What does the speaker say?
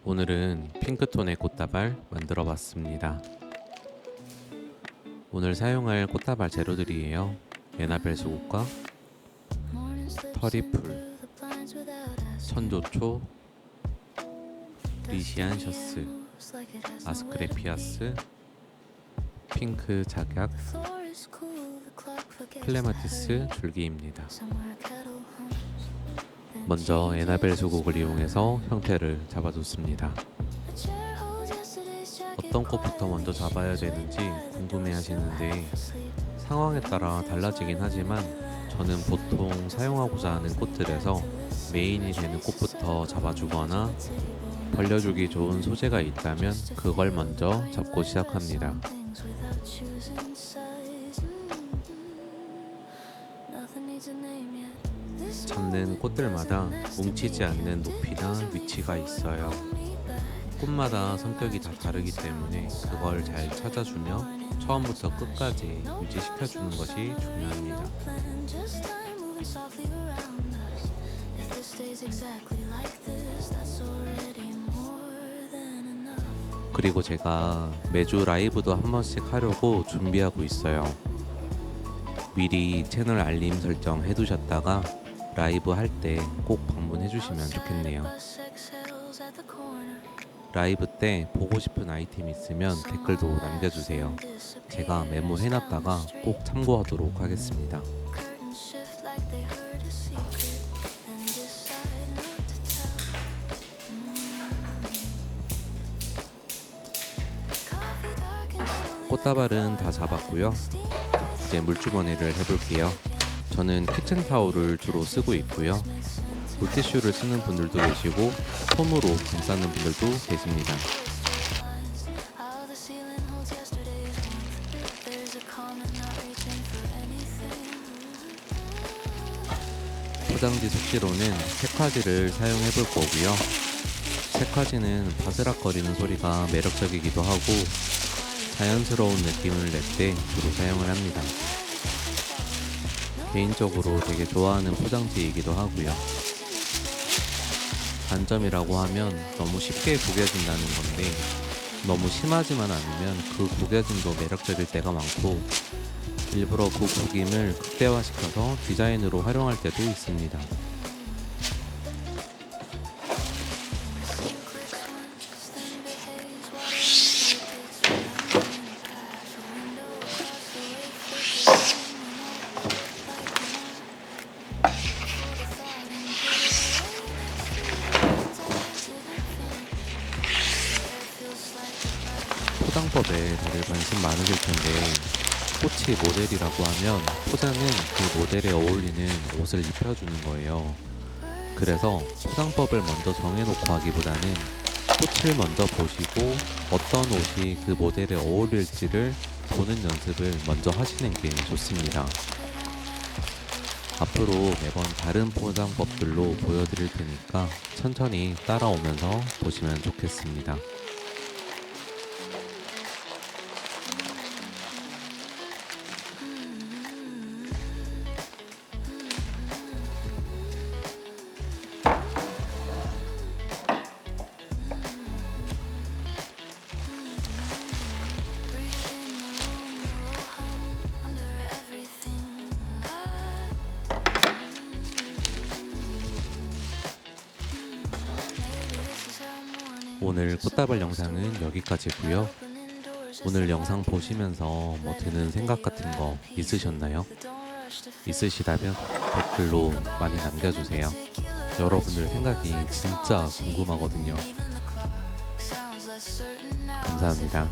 오늘은 핑크톤의 꽃다발 만들어 봤습니다. 오늘 사용할 꽃다발 재료들이에요. 에나벨 수국과 터리풀, 천조초, 리시안셔스, 아스크레피아스, 핑크 작약, 클레마티스 줄기입니다. 먼저 에나벨 수국을 이용해서 형태를 잡아줬습니다. 어떤 꽃부터 먼저 잡아야 되는지 궁금해 하시는데 상황에 따라 달라지긴 하지만 저는 보통 사용하고자 하는 꽃들에서 메인이 되는 꽃부터 잡아주거나 벌려주기 좋은 소재가 있다면 그걸 먼저 잡고 시작합니다. 잡는 꽃들마다 뭉치지 않는 높이나 위치가 있어요. 꽃마다 성격이 다 다르기 때문에 그걸 잘 찾아주며 처음부터 끝까지 유지시켜주는 것이 중요합니다. 그리고 제가 매주 라이브도 한 번씩 하려고 준비하고 있어요. 미리 채널 알림 설정 해두셨다가 라이브 할 때 꼭 방문해 주시면 좋겠네요. 라이브 때 보고 싶은 아이템 있으면 댓글도 남겨주세요. 제가 메모해놨다가 꼭 참고하도록 하겠습니다. 꽃다발은 다 잡았고요. 이제 물주머니를 해볼게요. 저는 키친타올을 주로 쓰고 있고요. 물티슈를 쓰는 분들도 계시고 솜으로 감싸는 분들도 계십니다. 포장지 속시로는 색화지를 사용해 볼 거고요. 색화지는 바스락거리는 소리가 매력적이기도 하고 자연스러운 느낌을 낼 때 주로 사용을 합니다. 개인적으로 되게 좋아하는 포장지이기도 하고요. 단점이라고 하면 너무 쉽게 구겨진다는 건데 너무 심하지만 않으면 그 구겨짐도 매력적일 때가 많고 일부러 그 구김을 극대화시켜서 디자인으로 활용할 때도 있습니다. 포장법에 다들 관심 많으실 텐데 꽃이 모델이라고 하면 포장은 그 모델에 어울리는 옷을 입혀주는 거예요. 그래서 포장법을 먼저 정해놓고 하기보다는 꽃을 먼저 보시고 어떤 옷이 그 모델에 어울릴지를 보는 연습을 먼저 하시는 게 좋습니다. 앞으로 매번 다른 포장법들로 보여드릴 테니까 천천히 따라오면서 보시면 좋겠습니다. 오늘 꽃다발 영상은 여기까지고요. 오늘 영상 보시면서 뭐 드는 생각 같은 거 있으셨나요? 있으시다면 댓글로 많이 남겨주세요. 여러분들 생각이 진짜 궁금하거든요. 감사합니다.